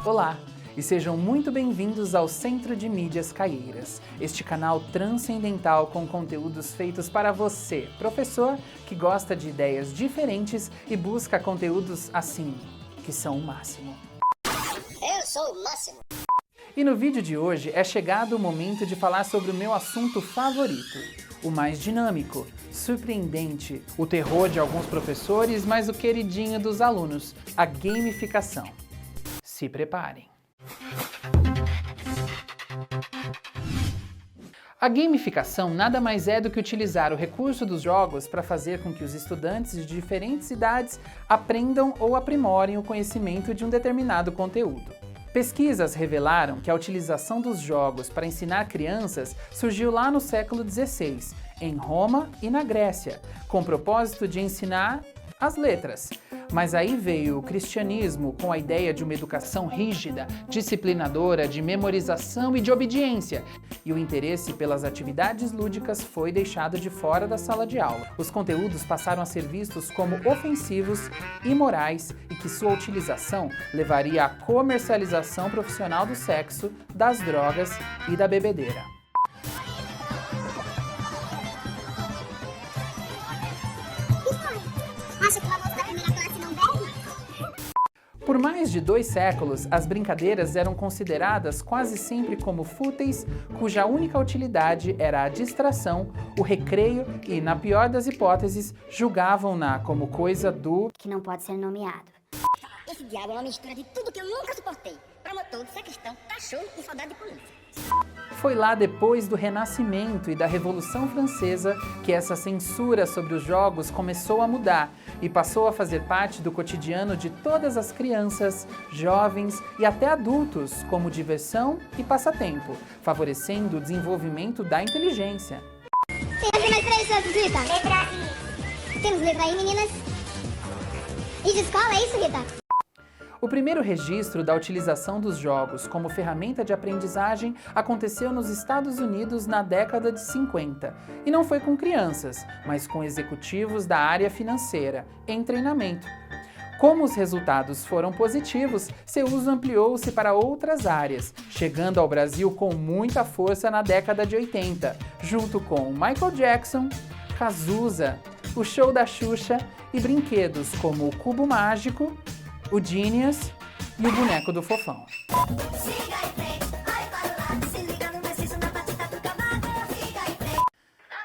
Olá e sejam muito bem-vindos ao Centro de Mídias Caieiras, este canal transcendental com conteúdos feitos para você, professor que gosta de ideias diferentes e busca conteúdos assim, que são o máximo. Eu sou o máximo. E no vídeo de hoje é chegado o momento de falar sobre o meu assunto favorito, o mais dinâmico, surpreendente, o terror de alguns professores, mas o queridinho dos alunos, a gamificação. Se preparem. A gamificação nada mais é do que utilizar o recurso dos jogos para fazer com que os estudantes de diferentes idades aprendam ou aprimorem o conhecimento de um determinado conteúdo. Pesquisas revelaram que a utilização dos jogos para ensinar crianças surgiu lá no século XVI, em Roma e na Grécia, com o propósito de ensinar as letras. Mas aí veio o cristianismo com a ideia de uma educação rígida, disciplinadora, de memorização e de obediência. E o interesse pelas atividades lúdicas foi deixado de fora da sala de aula. Os conteúdos passaram a ser vistos como ofensivos, imorais e que sua utilização levaria à comercialização profissional do sexo, das drogas e da bebedeira. Acha que o almoço da primeira classe não bebe? Por mais de 2 séculos, as brincadeiras eram consideradas quase sempre como fúteis, cuja única utilidade era a distração, o recreio e, na pior das hipóteses, julgavam-na como coisa do que não pode ser nomeado. Esse diabo é uma mistura de tudo que eu nunca suportei. Promotor de sacristão, cachorro e soldado de polícia. Foi lá depois do Renascimento e da Revolução Francesa que essa censura sobre os jogos começou a mudar e passou a fazer parte do cotidiano de todas as crianças, jovens e até adultos como diversão e passatempo, favorecendo o desenvolvimento da inteligência. Tem mais 3 chances, Rita? Letra I. Temos letra I, meninas? E de escola, é isso, Rita? O primeiro registro da utilização dos jogos como ferramenta de aprendizagem aconteceu nos Estados Unidos na década de 50. E não foi com crianças, mas com executivos da área financeira, em treinamento. Como os resultados foram positivos, seu uso ampliou-se para outras áreas, chegando ao Brasil com muita força na década de 80, junto com Michael Jackson, Cazuza, o show da Xuxa e brinquedos como o Cubo Mágico, o Genius e o boneco do Fofão.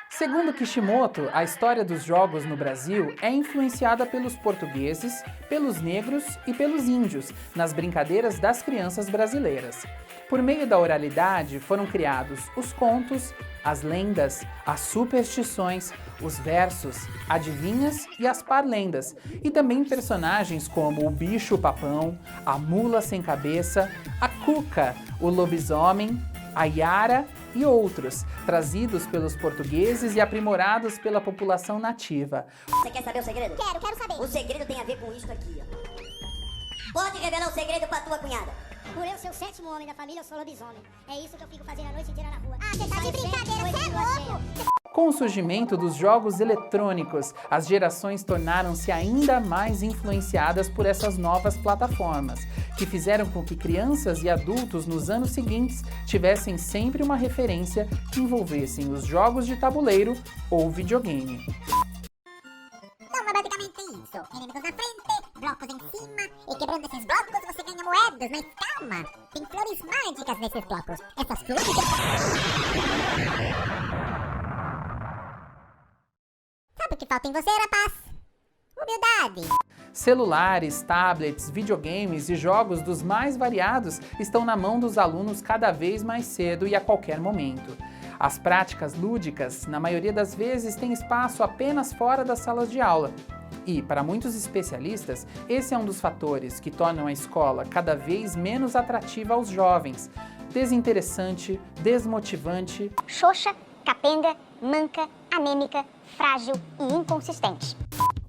Segundo Kishimoto, a história dos jogos no Brasil é influenciada pelos portugueses, pelos negros e pelos índios, nas brincadeiras das crianças brasileiras. Por meio da oralidade foram criados os contos, as lendas, as superstições, os versos, adivinhas e as parlendas, e também personagens como o bicho-papão, a mula sem cabeça, a cuca, o lobisomem, a Yara e outros, trazidos pelos portugueses e aprimorados pela população nativa. Você quer saber o segredo? Quero saber. O segredo tem a ver com isto aqui, ó. Pode revelar o segredo pra tua cunhada. Por eu ser o 7º homem da família, eu sou lobisomem. É isso que eu fico fazendo a noite inteira na rua. Ah, você tá de brincadeira, você é louco! Com o surgimento dos jogos eletrônicos, as gerações tornaram-se ainda mais influenciadas por essas novas plataformas, que fizeram com que crianças e adultos nos anos seguintes tivessem sempre uma referência que envolvessem os jogos de tabuleiro ou videogame. Então, basicamente isso. Inimigos na frente, blocos em cima, e quebrando esses blocos você ganha moedas, mas calma, tem flores mágicas nesses blocos. Essas flores... Sabe o que falta em você, rapaz? Humildade. Celulares, tablets, videogames e jogos dos mais variados estão na mão dos alunos cada vez mais cedo e a qualquer momento. As práticas lúdicas, na maioria das vezes, têm espaço apenas fora das salas de aula. E, para muitos especialistas, esse é um dos fatores que tornam a escola cada vez menos atrativa aos jovens, desinteressante, desmotivante, Xoxa, capenga, manca, anêmica, frágil e inconsistente.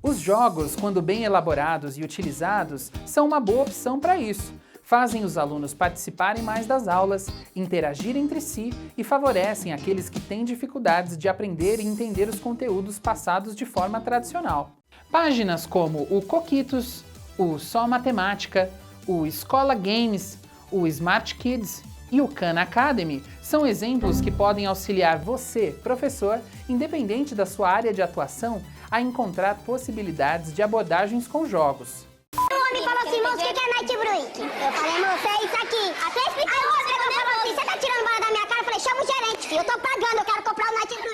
Os jogos, quando bem elaborados e utilizados, são uma boa opção para isso. Fazem os alunos participarem mais das aulas, interagir entre si e favorecem aqueles que têm dificuldades de aprender e entender os conteúdos passados de forma tradicional. Páginas como o Coquitos, o Só Matemática, o Escola Games, O Smart Kids e o Khan Academy são exemplos que podem auxiliar você, professor, independente da sua área de atuação, a encontrar possibilidades de abordagens com jogos. O homem falou assim, moço, o que é Night Break? Eu falei, moço, é isso aqui. Até expliquei. Aí o moço pegou e falou assim, você tá tirando bola da minha cara? Eu falei, chama o gerente, filho, eu tô pagando, eu quero comprar o Night Break.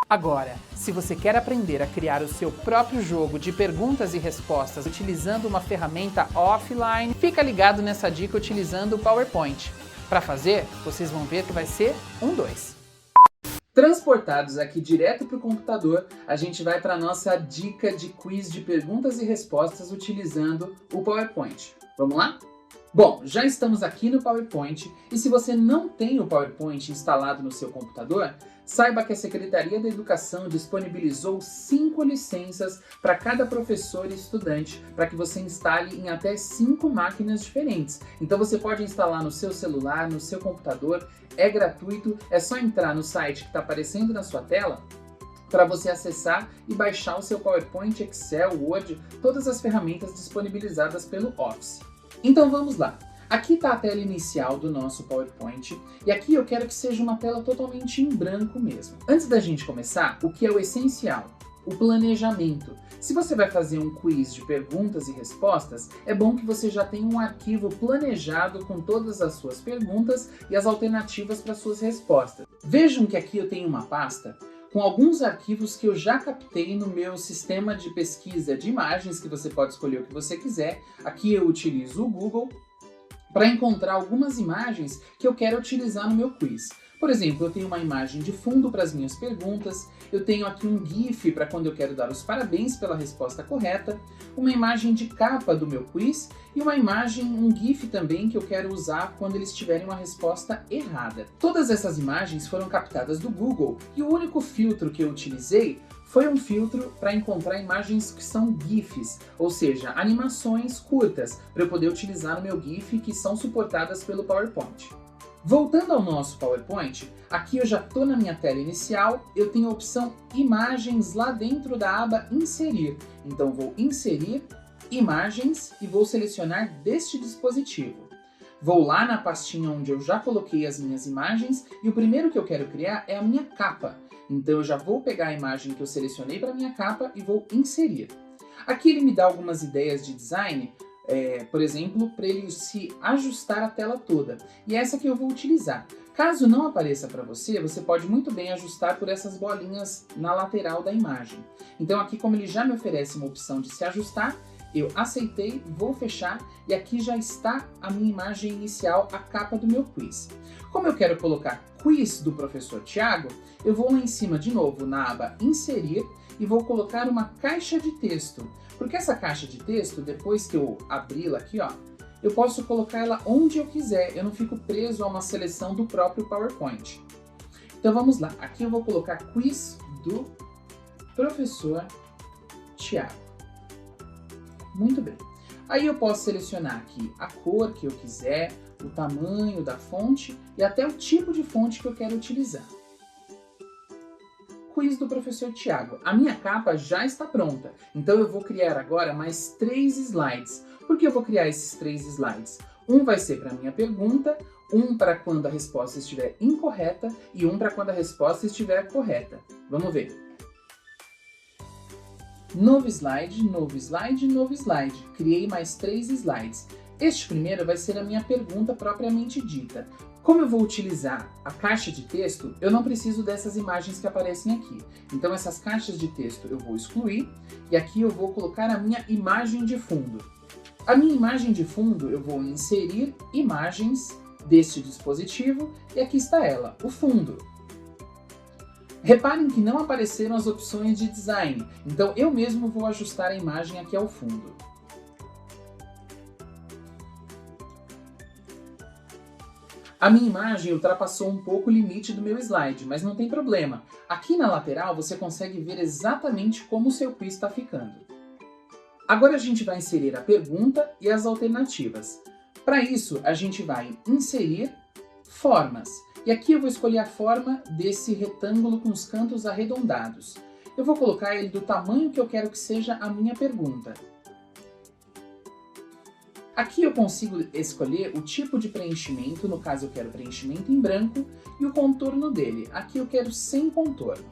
Agora, se você quer aprender a criar o seu próprio jogo de perguntas e respostas utilizando uma ferramenta offline, fica ligado nessa dica utilizando o PowerPoint. Para fazer, vocês vão ver que vai ser 2. Transportados aqui direto para o computador, a gente vai para a nossa dica de quiz de perguntas e respostas utilizando o PowerPoint. Vamos lá? Bom, já estamos aqui no PowerPoint e se você não tem o PowerPoint instalado no seu computador, saiba que a Secretaria da Educação disponibilizou 5 licenças para cada professor e estudante para que você instale em até 5 máquinas diferentes. Então você pode instalar no seu celular, no seu computador, é gratuito, é só entrar no site que está aparecendo na sua tela para você acessar e baixar o seu PowerPoint, Excel, Word, todas as ferramentas disponibilizadas pelo Office. Então vamos lá. Aqui está a tela inicial do nosso PowerPoint e aqui eu quero que seja uma tela totalmente em branco mesmo. Antes da gente começar, o que é o essencial? O planejamento. Se você vai fazer um quiz de perguntas e respostas, é bom que você já tenha um arquivo planejado com todas as suas perguntas e as alternativas para suas respostas. Vejam que aqui eu tenho uma pasta com alguns arquivos que eu já captei no meu sistema de pesquisa de imagens, que você pode escolher o que você quiser. Aqui eu utilizo o Google para encontrar algumas imagens que eu quero utilizar no meu quiz. Por exemplo, eu tenho uma imagem de fundo para as minhas perguntas, eu tenho aqui um GIF para quando eu quero dar os parabéns pela resposta correta, uma imagem de capa do meu quiz e uma imagem, um GIF também que eu quero usar quando eles tiverem uma resposta errada. Todas essas imagens foram captadas do Google e o único filtro que eu utilizei foi um filtro para encontrar imagens que são GIFs, ou seja, animações curtas, para eu poder utilizar no meu GIF que são suportadas pelo PowerPoint. Voltando ao nosso PowerPoint, aqui eu já estou na minha tela inicial, eu tenho a opção Imagens lá dentro da aba Inserir. Então vou Inserir, Imagens e vou selecionar deste dispositivo. Vou lá na pastinha onde eu já coloquei as minhas imagens e o primeiro que eu quero criar é a minha capa. Então eu já vou pegar a imagem que eu selecionei para a minha capa e vou inserir. Aqui ele me dá algumas ideias de design, por exemplo, para ele se ajustar a tela toda. E é essa que eu vou utilizar. Caso não apareça para você, você pode muito bem ajustar por essas bolinhas na lateral da imagem. Então aqui, como ele já me oferece uma opção de se ajustar, eu aceitei, vou fechar e aqui já está a minha imagem inicial, a capa do meu quiz. Como eu quero colocar quiz do professor Tiago, eu vou lá em cima de novo na aba Inserir e vou colocar uma caixa de texto. Porque essa caixa de texto, depois que eu abri-la aqui, ó, eu posso colocar ela onde eu quiser, eu não fico preso a uma seleção do próprio PowerPoint. Então vamos lá, aqui eu vou colocar quiz do professor Tiago. Muito bem. Aí eu posso selecionar aqui a cor que eu quiser, o tamanho da fonte e até o tipo de fonte que eu quero utilizar. Quiz do professor Tiago. A minha capa já está pronta, então eu vou criar agora mais 3 slides. Por que eu vou criar esses 3 slides? Um vai ser para a minha pergunta, um para quando a resposta estiver incorreta e um para quando a resposta estiver correta. Vamos ver. Novo slide, novo slide, novo slide. Criei mais 3 slides. Este primeiro vai ser a minha pergunta propriamente dita. Como eu vou utilizar a caixa de texto, eu não preciso dessas imagens que aparecem aqui. Então essas caixas de texto eu vou excluir e aqui eu vou colocar a minha imagem de fundo. A minha imagem de fundo eu vou inserir imagens deste dispositivo e aqui está ela, o fundo. Reparem que não apareceram as opções de design, então eu mesmo vou ajustar a imagem aqui ao fundo. A minha imagem ultrapassou um pouco o limite do meu slide, mas não tem problema. Aqui na lateral você consegue ver exatamente como o seu quiz está ficando. Agora a gente vai inserir a pergunta e as alternativas. Para isso, a gente vai inserir formas. E aqui eu vou escolher a forma desse retângulo com os cantos arredondados. Eu vou colocar ele do tamanho que eu quero que seja a minha pergunta. Aqui eu consigo escolher o tipo de preenchimento, no caso eu quero preenchimento em branco, e o contorno dele. Aqui eu quero sem contorno.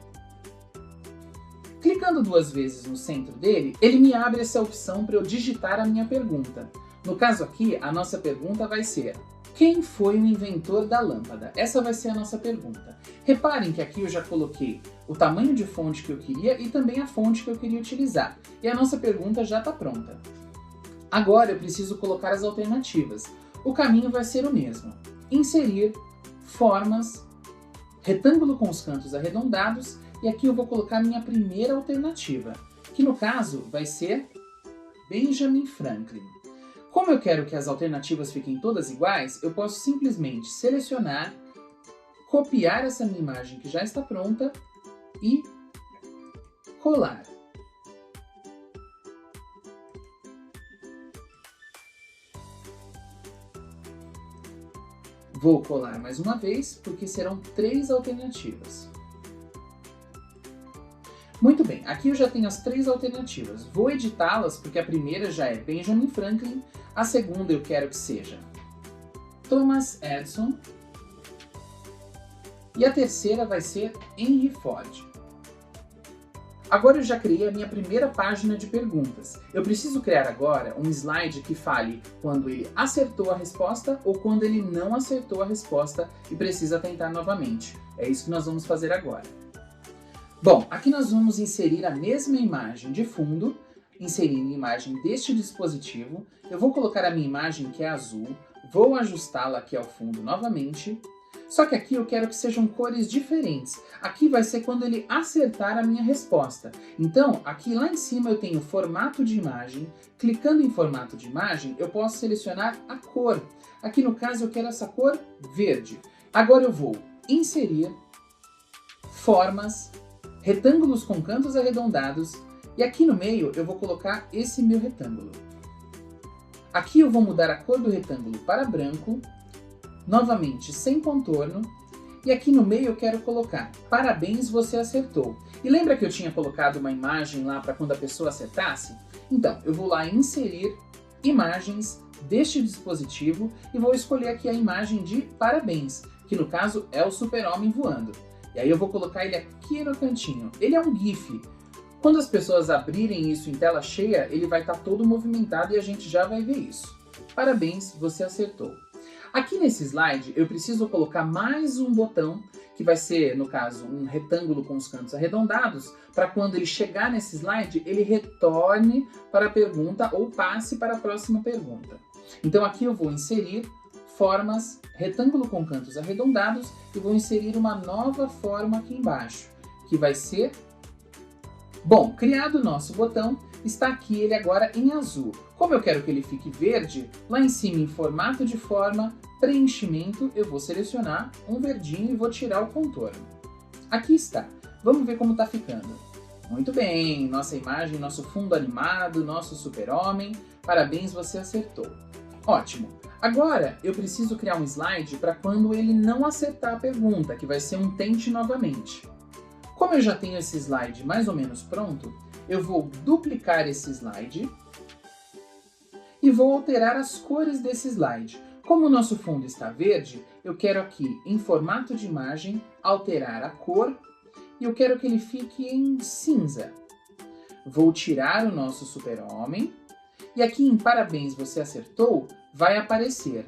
Clicando 2 vezes no centro dele, ele me abre essa opção para eu digitar a minha pergunta. No caso aqui, a nossa pergunta vai ser: quem foi o inventor da lâmpada? Essa vai ser a nossa pergunta. Reparem que aqui eu já coloquei o tamanho de fonte que eu queria e também a fonte que eu queria utilizar. E a nossa pergunta já está pronta. Agora eu preciso colocar as alternativas. O caminho vai ser o mesmo. Inserir, formas, retângulo com os cantos arredondados, e aqui eu vou colocar a minha primeira alternativa, que no caso vai ser Benjamin Franklin. Como eu quero que as alternativas fiquem todas iguais, eu posso simplesmente selecionar, copiar essa minha imagem que já está pronta e colar. Vou colar mais uma vez, porque serão 3 alternativas. Muito bem, aqui eu já tenho as 3 alternativas. Vou editá-las, porque a primeira já é Benjamin Franklin, a segunda eu quero que seja Thomas Edison, e a terceira vai ser Henry Ford. Agora eu já criei a minha primeira página de perguntas. Eu preciso criar agora um slide que fale quando ele acertou a resposta ou quando ele não acertou a resposta e precisa tentar novamente. É isso que nós vamos fazer agora. Bom, aqui nós vamos inserir a mesma imagem de fundo, inserindo a imagem deste dispositivo. Eu vou colocar a minha imagem que é azul, vou ajustá-la aqui ao fundo novamente. Só que aqui eu quero que sejam cores diferentes. Aqui vai ser quando ele acertar a minha resposta. Então, aqui lá em cima eu tenho formato de imagem. Clicando em formato de imagem, eu posso selecionar a cor. Aqui no caso eu quero essa cor verde. Agora eu vou inserir, formas, retângulos com cantos arredondados. E aqui no meio eu vou colocar esse meu retângulo. Aqui eu vou mudar a cor do retângulo para branco. Novamente sem contorno, e aqui no meio eu quero colocar parabéns, você acertou. E lembra que eu tinha colocado uma imagem lá para quando a pessoa acertasse? Então, eu vou lá em inserir imagens deste dispositivo e vou escolher aqui a imagem de parabéns, que no caso é o super-homem voando. E aí eu vou colocar ele aqui no cantinho. Ele é um GIF. Quando as pessoas abrirem isso em tela cheia, ele vai estar todo movimentado e a gente já vai ver isso. Parabéns, você acertou. Aqui nesse slide eu preciso colocar mais um botão, que vai ser, no caso, um retângulo com os cantos arredondados, para quando ele chegar nesse slide, ele retorne para a pergunta ou passe para a próxima pergunta. Então aqui eu vou inserir formas, retângulo com cantos arredondados, e vou inserir uma nova forma aqui embaixo, que vai ser... Bom, criado o nosso botão, está aqui ele agora em azul. Como eu quero que ele fique verde, lá em cima em formato de forma, preenchimento, eu vou selecionar um verdinho e vou tirar o contorno. Aqui está. Vamos ver como está ficando. Muito bem, nossa imagem, nosso fundo animado, nosso super-homem. Parabéns, você acertou. Ótimo. Agora eu preciso criar um slide para quando ele não acertar a pergunta, que vai ser um tente novamente. Como eu já tenho esse slide mais ou menos pronto, eu vou duplicar esse slide e vou alterar as cores desse slide. Como o nosso fundo está verde, eu quero aqui em formato de imagem alterar a cor e eu quero que ele fique em cinza. Vou tirar o nosso super-homem e aqui em parabéns, você acertou, vai aparecer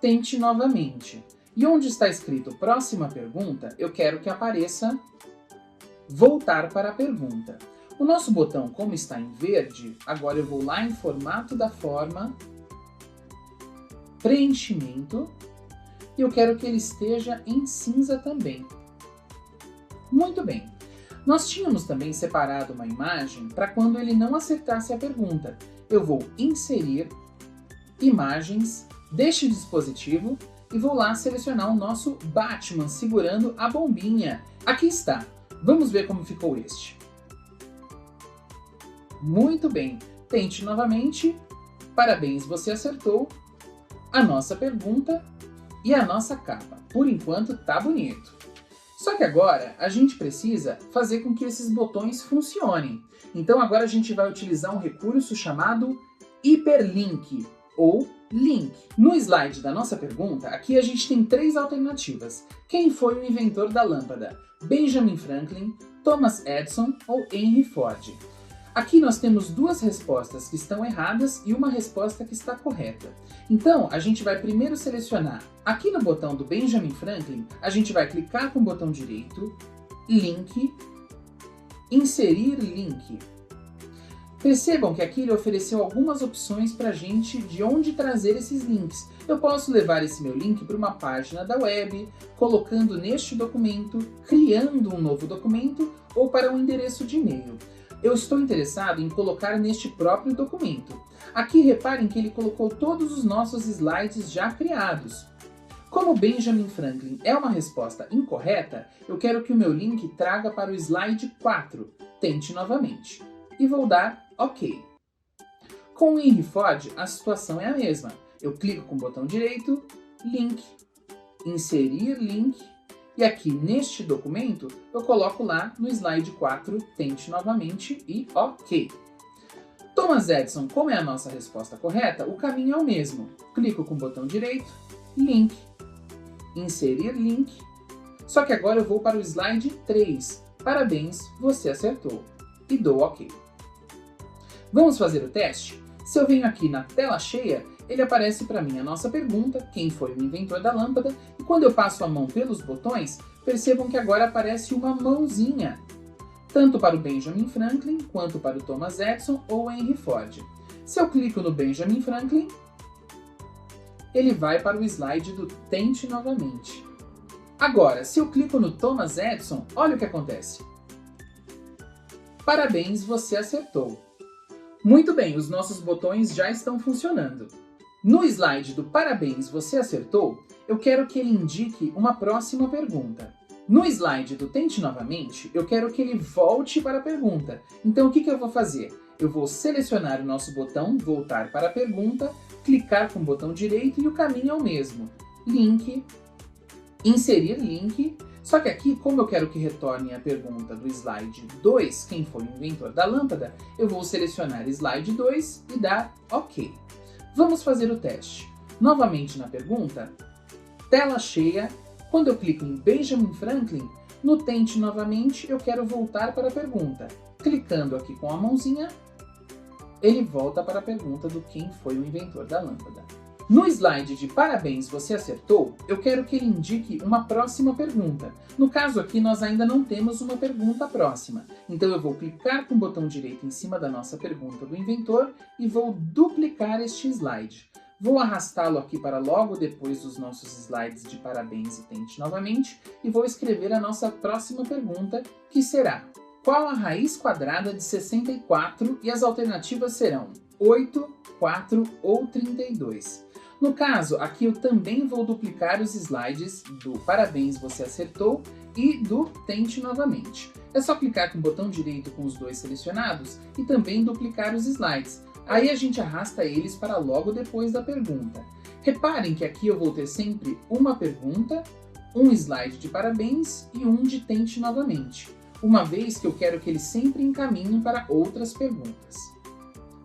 tente novamente. E onde está escrito próxima pergunta, eu quero que apareça voltar para a pergunta. O nosso botão, como está em verde, agora eu vou lá em formato da forma, preenchimento, e eu quero que ele esteja em cinza também. Muito bem. Nós tínhamos também separado uma imagem para quando ele não acertasse a pergunta. Eu vou inserir imagens deste dispositivo e vou lá selecionar o nosso Batman segurando a bombinha. Aqui está. Vamos ver como ficou este. Muito bem. Tente novamente. Parabéns, você acertou. A nossa pergunta e a nossa capa. Por enquanto tá bonito. Só que agora a gente precisa fazer com que esses botões funcionem. Então agora a gente vai utilizar um recurso chamado hiperlink. ou link. No slide da nossa pergunta, aqui a gente tem 3 alternativas. Quem foi o inventor da lâmpada? Benjamin Franklin, Thomas Edison ou Henry Ford? Aqui nós temos 2 respostas que estão erradas e uma resposta que está correta. Então, a gente vai primeiro selecionar. Aqui no botão do Benjamin Franklin, a gente vai clicar com o botão direito, link, inserir link. Percebam que aqui ele ofereceu algumas opções para a gente de onde trazer esses links. Eu posso levar esse meu link para uma página da web, colocando neste documento, criando um novo documento ou para um endereço de e-mail. Eu estou interessado em colocar neste próprio documento. Aqui reparem que ele colocou todos os nossos slides já criados. Como Benjamin Franklin é uma resposta incorreta, eu quero que o meu link traga para o slide 4. Tente novamente. E vou dar OK. Com o Henry Ford, a situação é a mesma. Eu clico com o botão direito, link, inserir link, e aqui neste documento eu coloco lá no slide 4, tente novamente e OK. Thomas Edison, como é a nossa resposta correta, o caminho é o mesmo. Clico com o botão direito, link, inserir link, só que agora eu vou para o slide 3. Parabéns, você acertou. E dou OK. Vamos fazer o teste? Se eu venho aqui na tela cheia, ele aparece para mim a nossa pergunta, quem foi o inventor da lâmpada, e quando eu passo a mão pelos botões, percebam que agora aparece uma mãozinha, tanto para o Benjamin Franklin, quanto para o Thomas Edison ou Henry Ford. Se eu clico no Benjamin Franklin, ele vai para o slide do tente novamente. Agora, se eu clico no Thomas Edison, olha o que acontece. Parabéns, você acertou. Muito bem, os nossos botões já estão funcionando. No slide do parabéns, você acertou, eu quero que ele indique uma próxima pergunta. No slide do tente novamente, eu quero que ele volte para a pergunta. Então o que eu vou fazer? Eu vou selecionar o nosso botão, voltar para a pergunta, clicar com o botão direito e o caminho é o mesmo. Link, inserir link, só que aqui, como eu quero que retorne a pergunta do slide 2, quem foi o inventor da lâmpada, eu vou selecionar slide 2 e dar OK. Vamos fazer o teste. Novamente na pergunta, tela cheia, quando eu clico em Benjamin Franklin, no tente novamente eu quero voltar para a pergunta. Clicando aqui com a mãozinha, ele volta para a pergunta do quem foi o inventor da lâmpada. No slide de parabéns, você acertou, eu quero que ele indique uma próxima pergunta. No caso aqui, nós ainda não temos uma pergunta próxima. Então eu vou clicar com o botão direito em cima da nossa pergunta do inventor e vou duplicar este slide. Vou arrastá-lo aqui para logo depois dos nossos slides de parabéns e tente novamente e vou escrever a nossa próxima pergunta, que será: qual a raiz quadrada de 64? E as alternativas serão 8, 4 ou 32. No caso, aqui eu também vou duplicar os slides do parabéns, você acertou e do tente novamente. É só clicar com o botão direito com os dois selecionados e também duplicar os slides. Aí a gente arrasta eles para logo depois da pergunta. Reparem que aqui eu vou ter sempre uma pergunta, um slide de parabéns e um de tente novamente, uma vez que eu quero que eles sempre encaminhem para outras perguntas.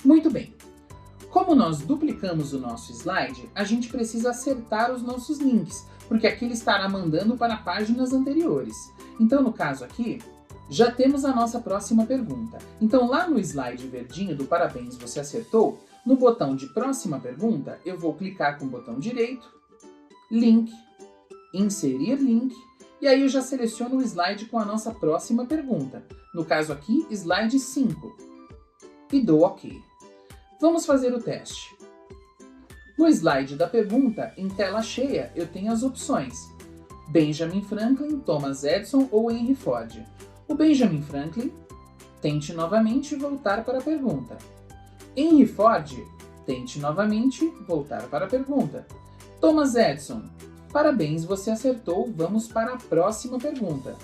Muito bem. Como nós duplicamos o nosso slide, a gente precisa acertar os nossos links, porque aqui ele estará mandando para páginas anteriores. Então, no caso aqui, já temos a nossa próxima pergunta. Então, lá no slide verdinho do parabéns, você acertou, no botão de próxima pergunta, eu vou clicar com o botão direito, link, inserir link, e aí eu já seleciono o slide com a nossa próxima pergunta. No caso aqui, slide 5, e dou OK. Vamos fazer o teste. No slide da pergunta, em tela cheia, eu tenho as opções: Benjamin Franklin, Thomas Edison ou Henry Ford. O Benjamin Franklin, tente novamente voltar para a pergunta. Henry Ford, tente novamente voltar para a pergunta. Thomas Edison, parabéns, você acertou, vamos para a próxima pergunta.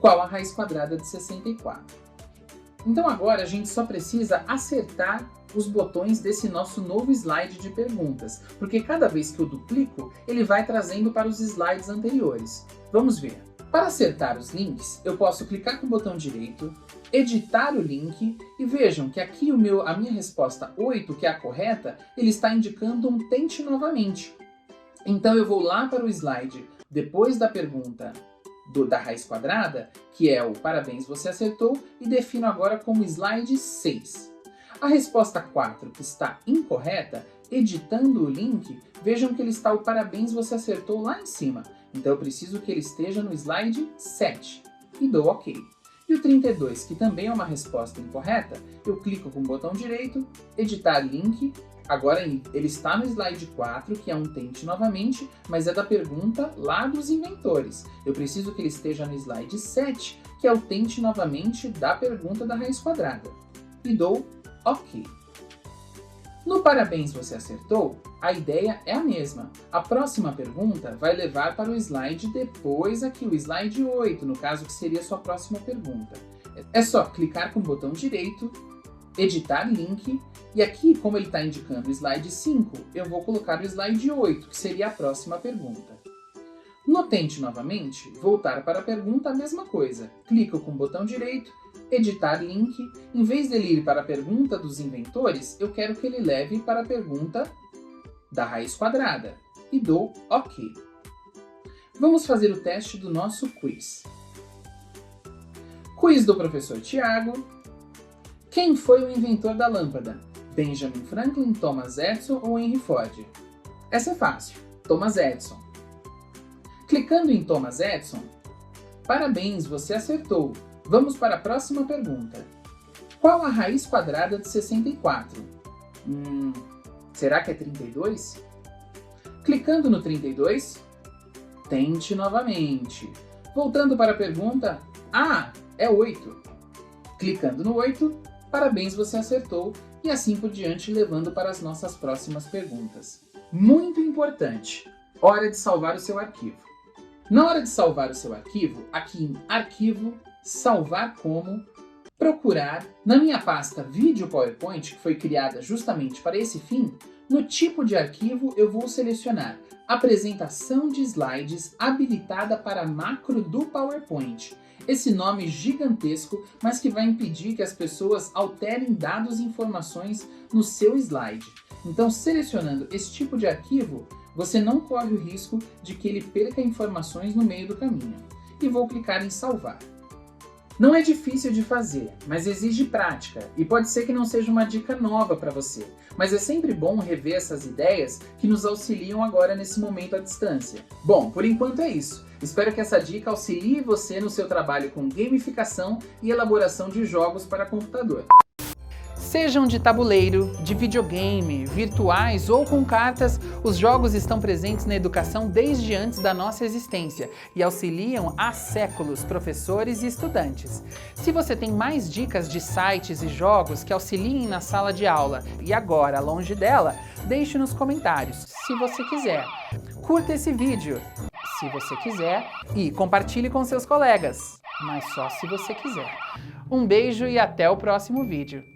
Qual a raiz quadrada de 64? Então agora a gente só precisa acertar os botões desse nosso novo slide de perguntas, porque cada vez que eu duplico, ele vai trazendo para os slides anteriores. Vamos ver. Para acertar os links, eu posso clicar com o botão direito, editar o link e vejam que aqui a minha resposta 8, que é a correta, ele está indicando um tente novamente. Então eu vou lá para o slide depois da pergunta da raiz quadrada, que é o parabéns, você acertou, e defino agora como slide 6. A resposta 4, que está incorreta, editando o link, vejam que ele está o parabéns, você acertou lá em cima. Então eu preciso que ele esteja no slide 7 e dou OK. E o 32, que também é uma resposta incorreta, eu clico com o botão direito, editar link. Agora ele está no slide 4, que é um tente novamente, mas é da pergunta lá dos inventores. Eu preciso que ele esteja no slide 7, que é o tente novamente da pergunta da raiz quadrada. E dou OK. No parabéns, você acertou, a ideia é a mesma. A próxima pergunta vai levar para o slide depois aqui, o slide 8, no caso que seria a sua próxima pergunta. É só clicar com o botão direito, editar link, e aqui, como ele está indicando o slide 5, eu vou colocar o slide 8, que seria a próxima pergunta. No tente novamente, voltar para a pergunta, a mesma coisa. Clico com o botão direito, editar link. Em vez dele ir para a pergunta dos inventores, eu quero que ele leve para a pergunta da raiz quadrada. E dou OK. Vamos fazer o teste do nosso quiz. Quiz do professor Tiago. Quem foi o inventor da lâmpada? Benjamin Franklin, Thomas Edison ou Henry Ford? Essa é fácil. Thomas Edison. Clicando em Thomas Edison, parabéns, você acertou. Vamos para a próxima pergunta. Qual a raiz quadrada de 64? Será que é 32? Clicando no 32, tente novamente. Voltando para a pergunta, é 8. Clicando no 8, parabéns, você acertou. E assim por diante, levando para as nossas próximas perguntas. Muito importante, hora de salvar o seu arquivo. Na hora de salvar o seu arquivo, aqui em Arquivo, Salvar como, procurar, na minha pasta Vídeo PowerPoint, que foi criada justamente para esse fim, no tipo de arquivo eu vou selecionar Apresentação de Slides habilitada para macro do PowerPoint. Esse nome gigantesco, mas que vai impedir que as pessoas alterem dados e informações no seu slide. Então, selecionando esse tipo de arquivo, você não corre o risco de que ele perca informações no meio do caminho. E vou clicar em salvar. Não é difícil de fazer, mas exige prática, e pode ser que não seja uma dica nova para você, mas é sempre bom rever essas ideias que nos auxiliam agora nesse momento à distância. Bom, por enquanto é isso. Espero que essa dica auxilie você no seu trabalho com gamificação e elaboração de jogos para computador. Sejam de tabuleiro, de videogame, virtuais ou com cartas, os jogos estão presentes na educação desde antes da nossa existência e auxiliam há séculos professores e estudantes. Se você tem mais dicas de sites e jogos que auxiliem na sala de aula e agora longe dela, deixe nos comentários, se você quiser. Curta esse vídeo, se você quiser, e compartilhe com seus colegas, mas só se você quiser. Um beijo e até o próximo vídeo.